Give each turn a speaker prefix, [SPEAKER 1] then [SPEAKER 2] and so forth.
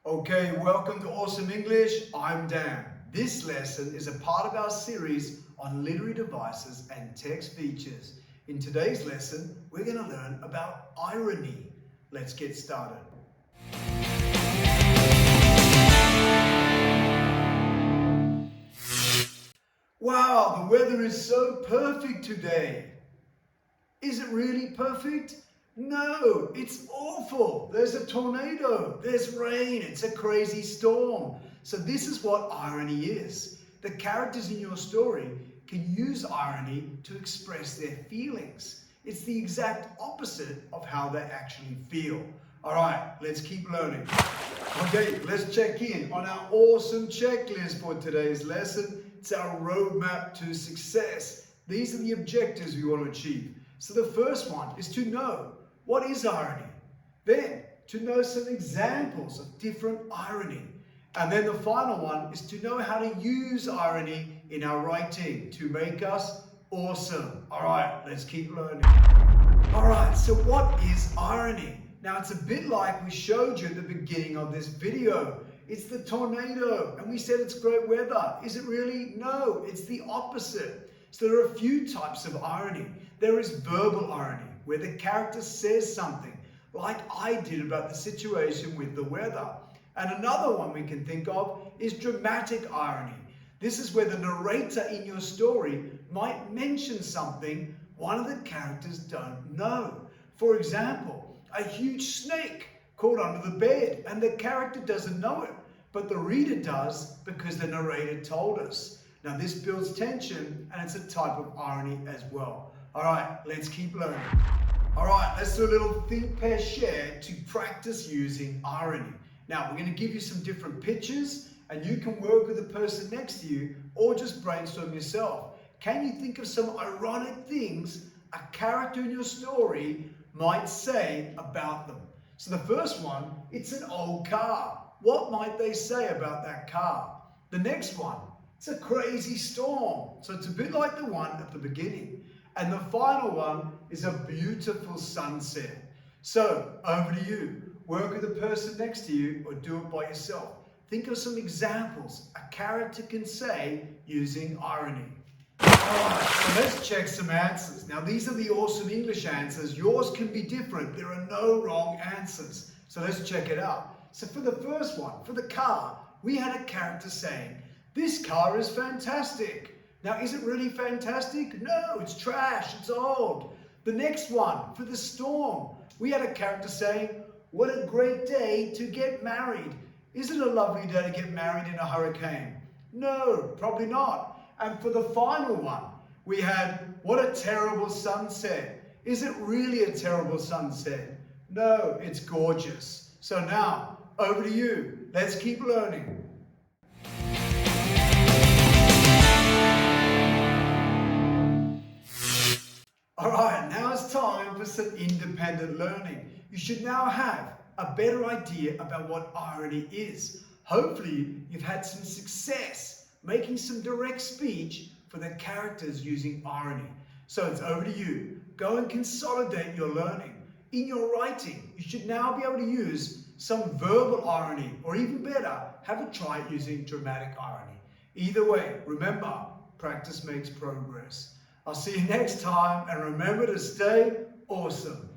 [SPEAKER 1] Okay, welcome to Awesome English. I'm Dan. This lesson is a part of our series on literary devices and text features. In today's lesson, we're going to learn about irony. Let's get started. Wow, the weather is so perfect today. Is it really perfect? No, it's awful. There's a tornado, there's rain, it's a crazy storm. So this is what irony is. The characters in your story can use irony to express their feelings. It's the exact opposite of how they actually feel. All right, let's keep learning. Okay, let's check in on our awesome checklist for today's lesson. It's our roadmap to success. These are the objectives we want to achieve. So the first one is to know what is irony. Then to know some examples of different irony. And then the final one is to know how to use irony in our writing to make us awesome. All right, let's keep learning. All right, so what is irony? Now it's a bit like we showed you at the beginning of this video. It's the tornado, and we said it's great weather. Is it really? No, it's the opposite. So there are a few types of irony. There is verbal irony, where the character says something, like I did about the situation with the weather. And another one we can think of is dramatic irony. This is where the narrator in your story might mention something one of the characters don't know. For example, a huge snake caught under the bed, and the character doesn't know it, but the reader does because the narrator told us. Now this builds tension, and it's a type of irony as well. All right, let's keep learning. All right, let's do a little think, pair, share to practice using irony. Now we're going to give you some different pictures, and you can work with the person next to you or just brainstorm yourself. Can you think of some ironic things a character in your story might say about them? So the first one, it's an old car. What might they say about that car? The next one, it's a crazy storm. So it's a bit like the one at the beginning. And the final one is a beautiful sunset. So over to you. Work with the person next to you or do it by yourself. Think of some examples a character can say using irony. Alright, so let's check some answers. Now these are the awesome English answers. Yours can be different. There are no wrong answers. So let's check it out. So for the first one, for the car, we had a character saying, "This car is fantastic." Now, is it really fantastic? No, it's trash, it's old. The next one, for the storm, we had a character saying, "What a great day to get married." Is it a lovely day to get married in a hurricane? No, probably not. And for the final one, we had, "What a terrible sunset." Is it really a terrible sunset? No, it's gorgeous. So now, over to you. Let's keep learning. Alright, now it's time for some independent learning. You should now have a better idea about what irony is. Hopefully, you've had some success making some direct speech for the characters using irony. So it's over to you. Go and consolidate your learning. In your writing, you should now be able to use some verbal irony, or even better, have a try at using dramatic irony. Either way, remember, practice makes progress. I'll see you next time, and remember to stay awesome.